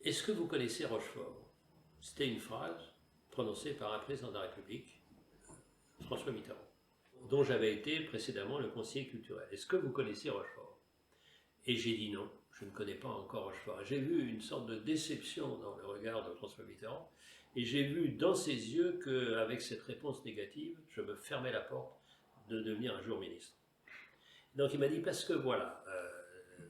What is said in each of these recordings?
Est-ce que vous connaissez Rochefort? C'était une phrase prononcée par un président de la République, François Mitterrand, dont j'avais été précédemment le conseiller culturel. Est-ce que vous connaissez Rochefort? Et j'ai dit non, je ne connais pas encore Rochefort. J'ai vu une sorte de déception dans le regard de François Mitterrand, et j'ai vu dans ses yeux qu'avec cette réponse négative, je me fermais la porte de devenir un jour ministre. Donc il m'a dit, parce que voilà,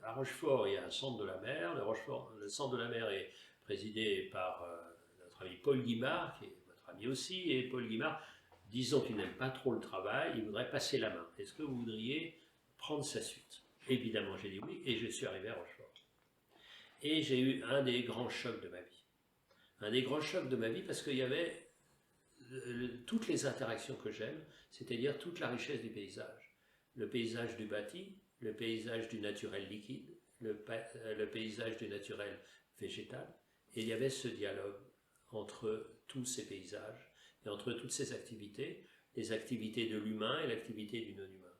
à Rochefort, il y a un centre de la mer. Le centre de la mer est présidé par notre ami Paul Guimard, qui est votre ami aussi, et Paul Guimard, disons qu'il n'aime pas trop le travail, il voudrait passer la main. Est-ce que vous voudriez prendre sa suite? Évidemment, j'ai dit oui, et je suis arrivé à Rochefort. Et j'ai eu un des grands chocs de ma vie. Un des grands chocs de ma vie parce qu'il y avait toutes les interactions que j'aime, c'est-à-dire toute la richesse du paysage. Le paysage du bâti, le paysage du naturel liquide, le paysage du naturel végétal. Et il y avait ce dialogue entre tous ces paysages et entre toutes ces activités, les activités de l'humain et l'activité du non-humain.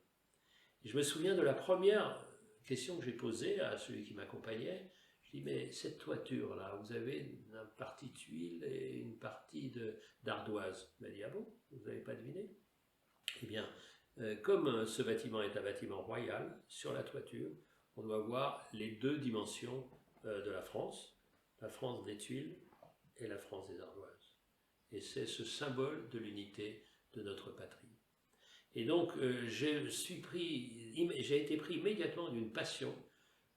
Je me souviens de la première question que j'ai posée à celui qui m'accompagnait. Je dis, mais cette toiture-là, vous avez une partie de tuile et une partie d'ardoise. Il m'a dit, ah bon, vous n'avez pas deviné? Eh bien, comme ce bâtiment est un bâtiment royal, sur la toiture, on doit voir les deux dimensions de la France des tuiles et la France des ardoises. Et c'est ce symbole de l'unité de notre patrie. Et donc, j'ai été pris immédiatement d'une passion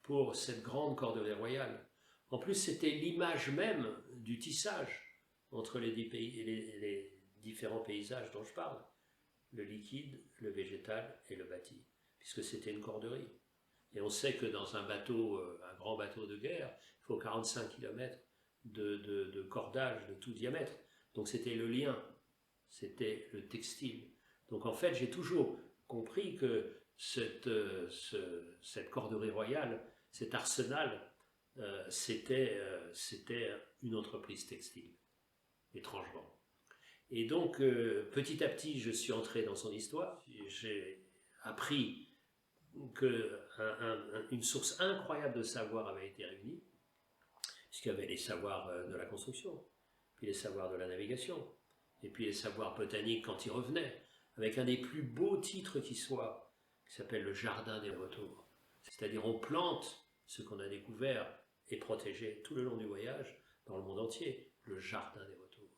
pour cette grande cordelée royale. En plus, c'était l'image même du tissage entre les différents paysages dont je parle. Le liquide, le végétal et le bâti, puisque c'était une corderie. Et on sait que dans un bateau, un grand bateau de guerre, il faut 45 km de cordage de tout diamètre. Donc c'était le lien, c'était le textile. Donc en fait, j'ai toujours compris que cette corderie royale, cet arsenal, c'était une entreprise textile, étrangement. Et donc, petit à petit, je suis entré dans son histoire. J'ai appris qu'une source incroyable de savoir avait été réunie, puisqu'il y avait les savoirs de la construction, puis les savoirs de la navigation, et puis les savoirs botaniques quand ils revenaient, avec un des plus beaux titres qui soit, qui s'appelle le Jardin des retours. C'est-à-dire on plante ce qu'on a découvert et protégé tout le long du voyage dans le monde entier, le Jardin des retours.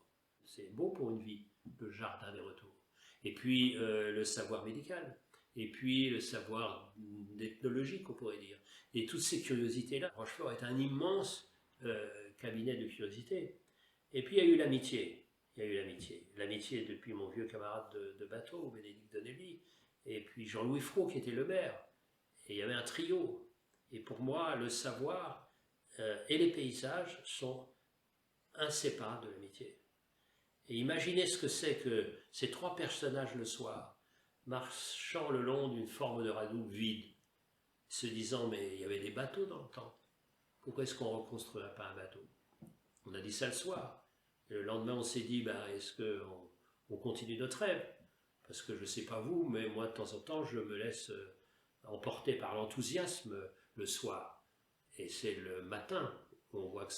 C'est beau pour une vie, le Jardin des retours. Et puis le savoir médical, et puis le savoir ethnologique, on pourrait dire. Et toutes ces curiosités-là, Rochefort est un immense cabinet de curiosités. Et puis il y a eu l'amitié. Il y a eu l'amitié. L'amitié depuis mon vieux camarade de bateau, Bénédicte Donnelly, et puis Jean-Louis Frault qui était le maire. Et il y avait un trio. Et pour moi, le savoir et les paysages sont inséparables de l'amitié. Et imaginez ce que c'est que ces trois personnages le soir, marchant le long d'une forme de radeau vide, se disant, mais il y avait des bateaux dans le temps. Pourquoi est-ce qu'on ne reconstruirait pas un bateau? On a dit ça le soir. Et le lendemain, on s'est dit, est-ce qu'on continue notre rêve? Parce que je ne sais pas vous, mais moi, de temps en temps, je me laisse emporter par l'enthousiasme le soir. Et c'est le matin où on voit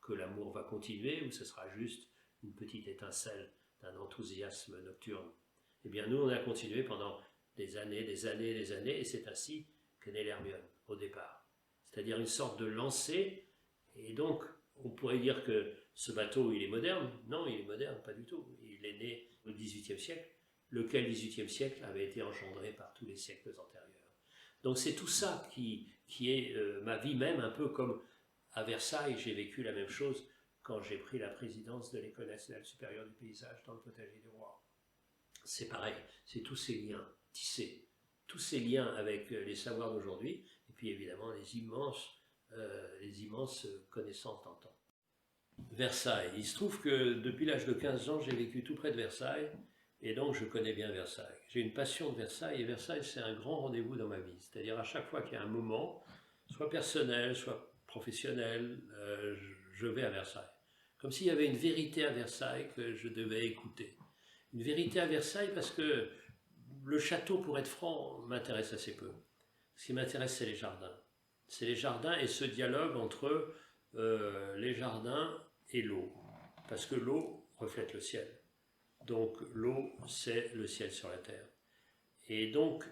que l'amour va continuer, ou ce sera juste une petite étincelle d'un enthousiasme nocturne. Eh bien, nous, on a continué pendant des années, et c'est ainsi qu'est née l'Hermione, au départ. C'est-à-dire une sorte de lancée, et donc, on pourrait dire que ce bateau, il est moderne. Non, il est moderne, pas du tout. Il est né au XVIIIe siècle, lequel XVIIIe siècle avait été engendré par tous les siècles antérieurs. Donc c'est tout ça qui est ma vie même, un peu comme à Versailles, j'ai vécu la même chose quand j'ai pris la présidence de l'École nationale supérieure du paysage dans le potager du roi. C'est pareil, c'est tous ces liens tissés, tous ces liens avec les savoirs d'aujourd'hui, et puis évidemment les immenses connaissances d'antan. Versailles. Il se trouve que depuis l'âge de 15 ans, j'ai vécu tout près de Versailles, et donc je connais bien Versailles. J'ai une passion de Versailles, et Versailles, c'est un grand rendez-vous dans ma vie. C'est-à-dire à chaque fois qu'il y a un moment, soit personnel, soit professionnel, je vais à Versailles. Comme s'il y avait une vérité à Versailles que je devais écouter. Une vérité à Versailles parce que le château, pour être franc, m'intéresse assez peu. Ce qui m'intéresse, c'est les jardins. C'est les jardins et ce dialogue entre les jardins et l'eau, parce que l'eau reflète le ciel. Donc l'eau, c'est le ciel sur la terre. Et donc,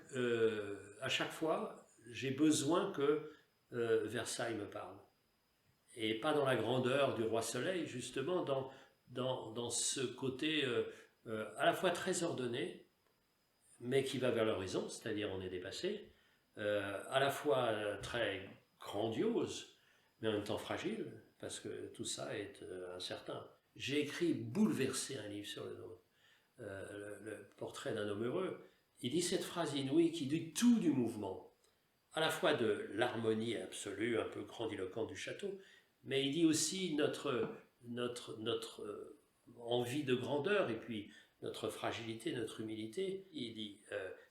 à chaque fois, j'ai besoin que Versailles me parle. Et pas dans la grandeur du roi Soleil, justement, dans ce côté à la fois très ordonné, mais qui va vers l'horizon, c'est-à-dire on est dépassé, à la fois très grandiose, mais en même temps fragile, parce que tout ça est incertain. J'ai écrit Bouleversé, un livre sur le Nôtre, le portrait d'un homme heureux. Il dit cette phrase inouïe qui dit tout du mouvement, à la fois de l'harmonie absolue, un peu grandiloquente du château, mais il dit aussi notre envie de grandeur et puis notre fragilité, notre humilité. Il dit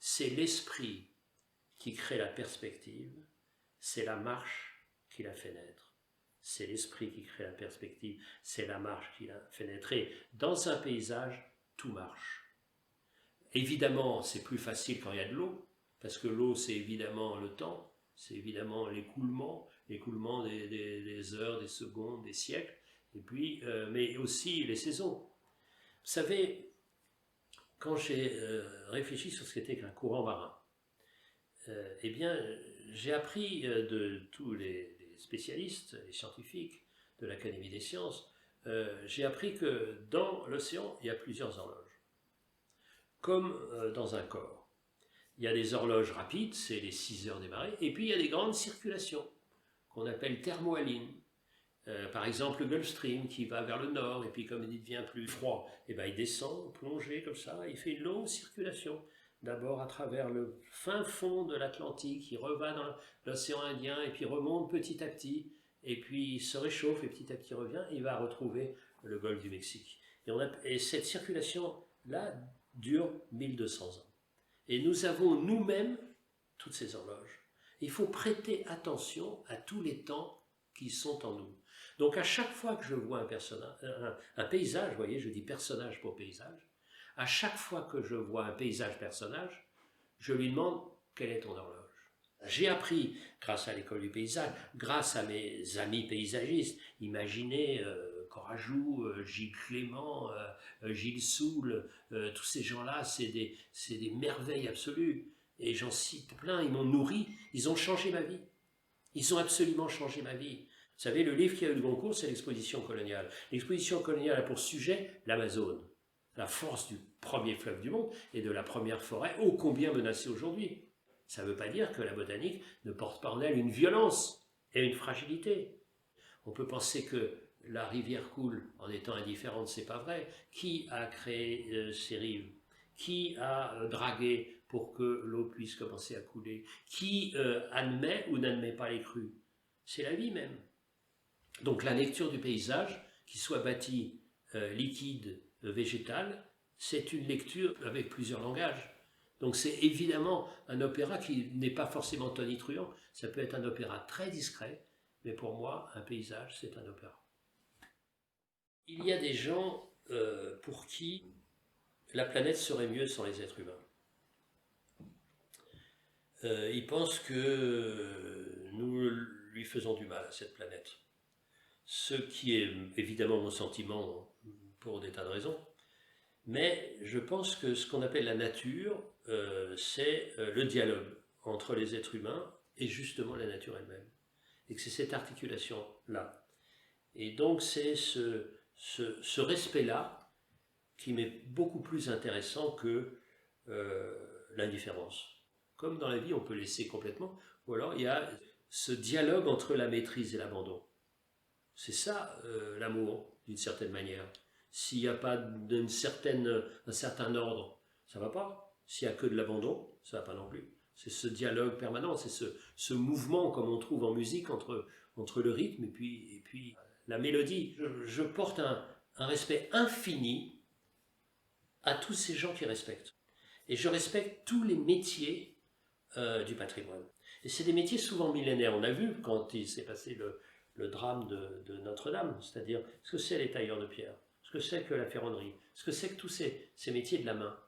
c'est l'esprit qui crée la perspective, c'est la marche qui la fait naître. C'est l'esprit qui crée la perspective, c'est la marche qui la fait naître. Et dans un paysage, tout marche. Évidemment, c'est plus facile quand il y a de l'eau, parce que l'eau, c'est évidemment le temps, c'est évidemment l'écoulement des heures, des secondes, des siècles, et puis, mais aussi les saisons. Vous savez, quand j'ai réfléchi sur ce qu'était qu'un courant marin, eh bien, j'ai appris de tous les spécialistes, les scientifiques de l'Académie des sciences, j'ai appris que dans l'océan, il y a plusieurs horloges, comme dans un corps. Il y a des horloges rapides, c'est les 6 heures des marées, et puis il y a des grandes circulations, qu'on appelle thermohalines. Par exemple, le Gulf Stream qui va vers le nord, et puis comme il devient plus froid, eh ben, il descend, plongé comme ça, il fait une longue circulation. D'abord à travers le fin fond de l'Atlantique, il revient dans l'océan Indien, et puis remonte petit à petit, et puis il se réchauffe, et petit à petit revient, et il va retrouver le golfe du Mexique. Et cette circulation-là dure 1200 ans. Et nous avons nous-mêmes toutes ces horloges. Il faut prêter attention à tous les temps qui sont en nous. Donc à chaque fois que je vois un paysage, vous voyez, je dis personnage pour paysage, à chaque fois que je vois un paysage-personnage, je lui demande quelle est ton horloge. J'ai appris, grâce à l'école du paysage, grâce à mes amis paysagistes, imaginez Corajou, Gilles Clément, Gilles Soule, tous ces gens-là, c'est des merveilles absolues. Et j'en cite plein, ils m'ont nourri, ils ont changé ma vie. Ils ont absolument changé ma vie. Vous savez, le livre qui a eu le concours, c'est l'exposition coloniale. L'exposition coloniale a pour sujet l'Amazone, la force du premier fleuve du monde et de la première forêt, ô combien menacée aujourd'hui. Ça ne veut pas dire que la botanique ne porte pas en elle une violence et une fragilité. On peut penser que la rivière coule en étant indifférente, c'est pas vrai. Qui a créé ces rives? Qui a dragué pour que l'eau puisse commencer à couler? Qui admet ou n'admet pas les crues? C'est la vie même. Donc la lecture du paysage, qu'il soit bâti, liquide, végétal, c'est une lecture avec plusieurs langages. Donc c'est évidemment un opéra qui n'est pas forcément tonitruant, ça peut être un opéra très discret, mais pour moi, un paysage, c'est un opéra. Il y a des gens pour qui la planète serait mieux sans les êtres humains. Ils pensent que nous lui faisons du mal à cette planète. Ce qui est évidemment mon sentiment pour des tas de raisons. Mais je pense que ce qu'on appelle la nature, c'est le dialogue entre les êtres humains et justement la nature elle-même. Et que c'est cette articulation-là. Et donc c'est ce respect-là qui m'est beaucoup plus intéressant que l'indifférence. Comme dans la vie, on peut laisser complètement, ou alors il y a ce dialogue entre la maîtrise et l'abandon. C'est ça l'amour, d'une certaine manière. S'il n'y a pas d'un certain ordre, ça ne va pas. S'il n'y a que de l'abandon, ça ne va pas non plus. C'est ce dialogue permanent, c'est ce mouvement comme on trouve en musique entre le rythme et puis la mélodie. Je porte un respect infini à tous ces gens qui respectent. Et je respecte tous les métiers du patrimoine. Et c'est des métiers souvent millénaires. On a vu quand il s'est passé le drame de Notre-Dame, c'est-à-dire ce que c'est les tailleurs de pierre, ce que c'est que la ferronnerie, ce que c'est que tous ces métiers de la main.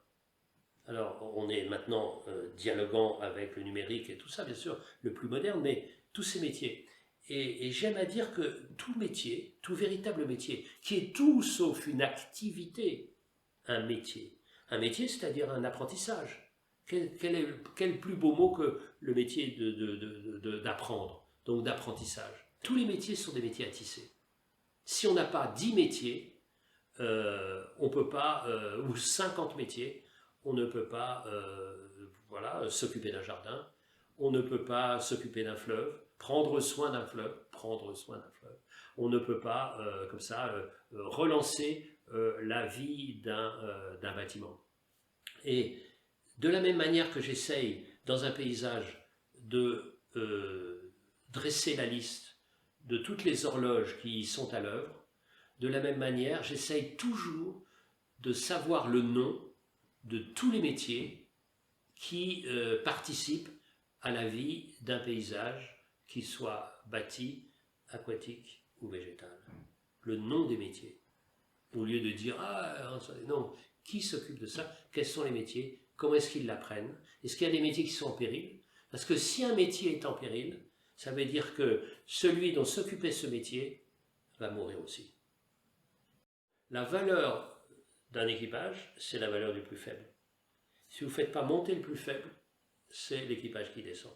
Alors, on est maintenant dialoguant avec le numérique et tout ça, bien sûr, le plus moderne, mais tous ces métiers. Et j'aime à dire que tout métier, tout véritable métier, qui est tout sauf une activité, un métier. Un métier, c'est-à-dire un apprentissage. Quel plus beau mot que le métier d'apprendre, donc d'apprentissage. Tous les métiers sont des métiers à tisser. Si on n'a pas 10 métiers, on peut pas, ou 50 métiers, on ne peut pas voilà, s'occuper d'un jardin, on ne peut pas s'occuper d'un fleuve, prendre soin d'un fleuve, on ne peut pas, comme ça, relancer la vie d'un bâtiment. Et de la même manière que j'essaye, dans un paysage, de dresser la liste de toutes les horloges qui y sont à l'œuvre, de la même manière, j'essaye toujours de savoir le nom de tous les métiers qui participent à la vie d'un paysage, qu'il soit bâti, aquatique ou végétal. Le nom des métiers. Au lieu de dire « Ah, non, qui s'occupe de ça? Quels sont les métiers? Comment est-ce qu'ils l'apprennent? Est-ce qu'il y a des métiers qui sont en péril ?» Parce que si un métier est en péril, ça veut dire que celui dont s'occupait ce métier va mourir aussi. La valeur d'un équipage, c'est la valeur du plus faible. Si vous ne faites pas monter le plus faible, c'est l'équipage qui descend.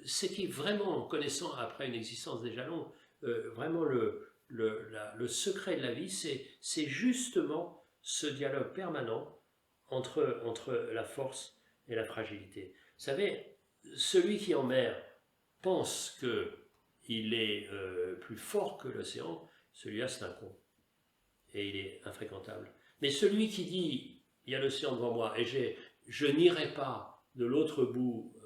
Ce qui vraiment, en connaissant après une existence déjà longue, vraiment le secret de la vie, c'est justement ce dialogue permanent entre la force et la fragilité. Vous savez, celui qui en mer pense qu'il est plus fort que l'océan, celui-là c'est un con. Et il est infréquentable. Mais celui qui dit, il y a l'océan devant moi et je n'irai pas de l'autre bout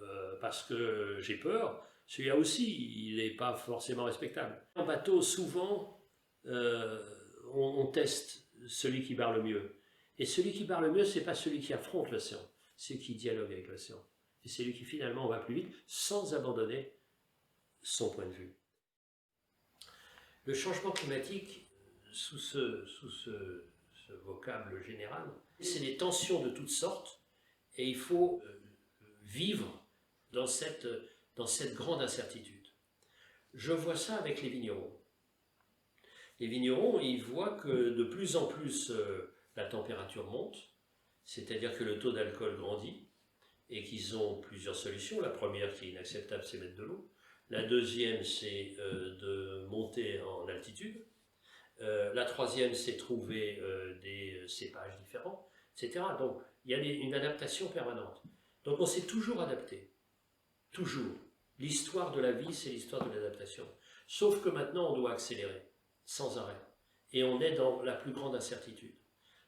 parce que j'ai peur, celui-là aussi, il n'est pas forcément respectable. En bateau, souvent, on teste celui qui barre le mieux. Et celui qui barre le mieux, ce n'est pas celui qui affronte l'océan, c'est celui qui dialogue avec l'océan. Et c'est lui qui finalement va plus vite sans abandonner son point de vue. Le changement climatique, sous ce vocable général, c'est des tensions de toutes sortes et il faut vivre dans cette grande incertitude. Je vois ça avec les vignerons. Les vignerons, ils voient que de plus en plus la température monte, c'est-à-dire que le taux d'alcool grandit et qu'ils ont plusieurs solutions. La première qui est inacceptable, c'est mettre de l'eau. La deuxième, c'est de monter en altitude. La troisième, c'est trouver des cépages différents, etc. Donc, il y a une adaptation permanente. Donc, on s'est toujours adapté. Toujours. L'histoire de la vie, c'est l'histoire de l'adaptation. Sauf que maintenant, on doit accélérer, sans arrêt. Et on est dans la plus grande incertitude.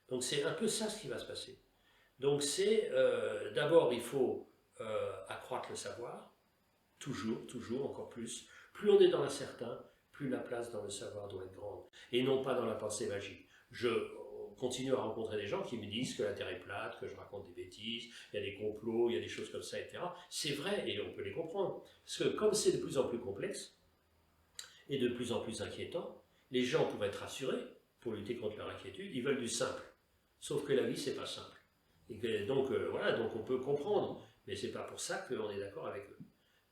Donc, c'est un peu ça ce qui va se passer. Donc, c'est d'abord, il faut accroître le savoir, toujours, encore plus. Plus on est dans l'incertain, plus la place dans le savoir doit être grande, et non pas dans la pensée magique. Je continue à rencontrer des gens qui me disent que la Terre est plate, que je raconte des bêtises, il y a des complots, il y a des choses comme ça, etc. C'est vrai, et on peut les comprendre, parce que comme c'est de plus en plus complexe, et de plus en plus inquiétant, les gens, pour être rassurés, pour lutter contre leur inquiétude, ils veulent du simple. Sauf que la vie, c'est pas simple. Et que, donc, voilà, donc on peut comprendre, mais c'est pas pour ça qu'on est d'accord avec eux.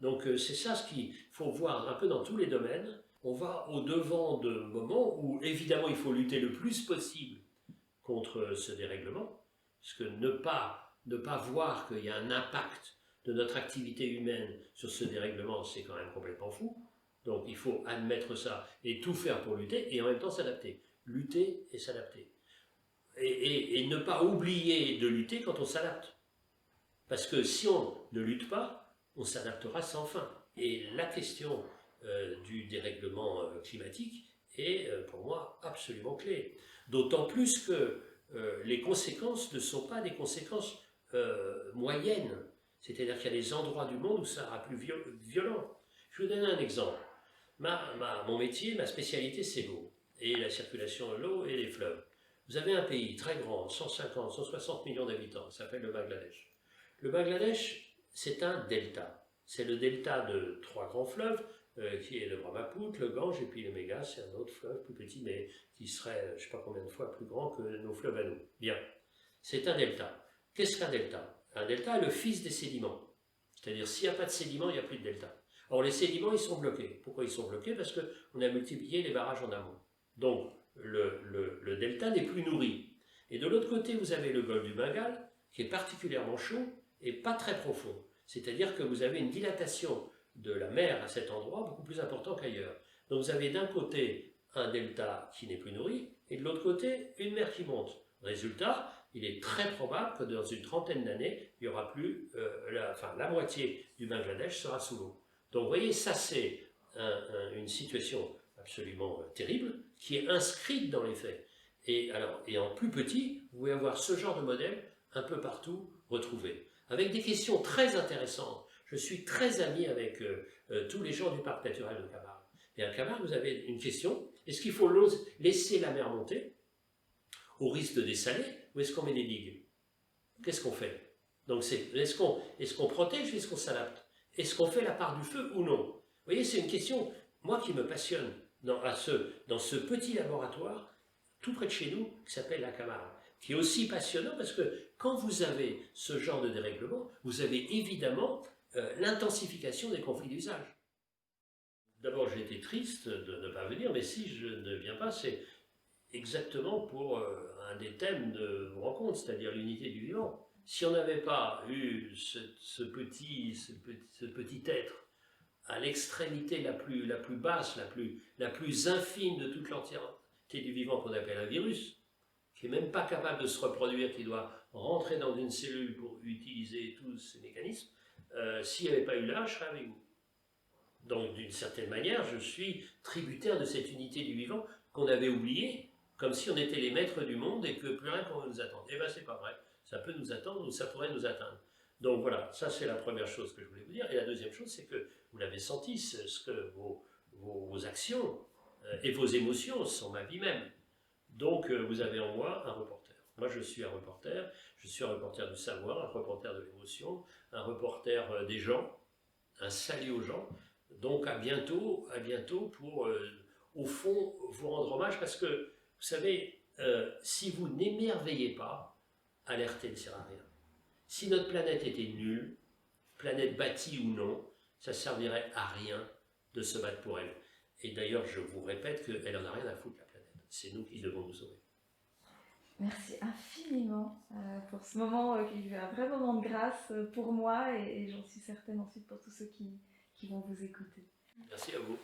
Donc c'est ça ce qu'il faut voir un peu dans tous les domaines. On va au-devant de moments où, évidemment, il faut lutter le plus possible contre ce dérèglement, parce que ne pas voir qu'il y a un impact de notre activité humaine sur ce dérèglement, c'est quand même complètement fou. Donc il faut admettre ça et tout faire pour lutter, et en même temps s'adapter. Lutter et s'adapter. Et ne pas oublier de lutter quand on s'adapte. Parce que si on ne lutte pas, on s'adaptera sans fin. Et la question du dérèglement climatique est pour moi absolument clé. D'autant plus que les conséquences ne sont pas des conséquences moyennes. C'est-à-dire qu'il y a des endroits du monde où ça sera plus violent. Je vais vous donner un exemple. Mon métier, ma spécialité, c'est l'eau. Et la circulation de l'eau et les fleuves. Vous avez un pays très grand, 150, 160 millions d'habitants, ça s'appelle le Bangladesh. Le Bangladesh, c'est un delta. C'est le delta de 3 grands fleuves, qui est le Brahmaputra, le Gange et puis le Méga, c'est un autre fleuve plus petit, mais qui serait, je ne sais pas combien de fois plus grand que nos fleuves à nous. Bien, c'est un delta. Qu'est-ce qu'un delta? Un delta est le fils des sédiments. C'est-à-dire, s'il n'y a pas de sédiments, il n'y a plus de delta. Or, les sédiments, ils sont bloqués. Pourquoi ils sont bloqués? Parce qu'on a multiplié les barrages en amont. Donc, le delta n'est plus nourri. Et de l'autre côté, vous avez le golfe du Bengale, qui est particulièrement chaud et pas très profond. C'est-à-dire que vous avez une dilatation de la mer à cet endroit beaucoup plus importante qu'ailleurs. Donc, vous avez d'un côté un delta qui n'est plus nourri, et de l'autre côté, une mer qui monte. Résultat, il est très probable que dans une trentaine d'années, il y aura plus, la moitié du Bangladesh sera sous l'eau. Donc vous voyez, ça c'est une situation absolument terrible, qui est inscrite dans les faits. Et en plus petit, vous pouvez avoir ce genre de modèle un peu partout retrouvé, avec des questions très intéressantes. Je suis très ami avec tous les gens du parc naturel de Camargue. Et à Camargue, vous avez une question, est-ce qu'il faut laisser la mer monter au risque de dessaler, ou est-ce qu'on met des digues? Qu'est-ce qu'on fait? Donc est-ce qu'on protège ou est-ce qu'on s'adapte? Est-ce qu'on fait la part du feu ou non? Vous voyez, c'est une question, moi, qui me passionne dans ce petit laboratoire, tout près de chez nous, qui s'appelle la Camargue, qui est aussi passionnant parce que quand vous avez ce genre de dérèglement, vous avez évidemment l'intensification des conflits d'usage. D'abord, j'ai été triste de ne pas venir, mais si je ne viens pas, c'est exactement pour un des thèmes de vos rencontres, c'est-à-dire l'unité du vivant. Si on n'avait pas eu ce petit être à l'extrémité la plus basse, la plus infime de toute l'entièreté du vivant qu'on appelle un virus, qui n'est même pas capable de se reproduire, qui doit rentrer dans une cellule pour utiliser tous ces mécanismes, s'il n'y avait pas eu là, je serais avec vous. Donc d'une certaine manière, je suis tributaire de cette unité du vivant qu'on avait oubliée, comme si on était les maîtres du monde et que plus rien ne pouvait nous attendre. Eh bien, c'est pas vrai. Ça peut nous attendre ou ça pourrait nous atteindre. Donc voilà, ça c'est la première chose que je voulais vous dire. Et la deuxième chose, c'est que vous l'avez senti, ce que vos actions et vos émotions sont ma vie même. Donc vous avez en moi un reporter. Moi je suis un reporter du savoir, un reporter de l'émotion, un reporter des gens, un salut aux gens. Donc à bientôt pour, au fond, vous rendre hommage parce que, vous savez, si vous n'émerveillez pas, alerter ne sert à rien. Si notre planète était nulle, planète bâtie ou non, ça ne servirait à rien de se battre pour elle. Et d'ailleurs, je vous répète qu'elle n'en a rien à foutre, la planète. C'est nous qui devons nous sauver. Merci infiniment pour ce moment qui est un vrai moment de grâce pour moi et j'en suis certaine ensuite pour tous ceux qui vont vous écouter. Merci à vous.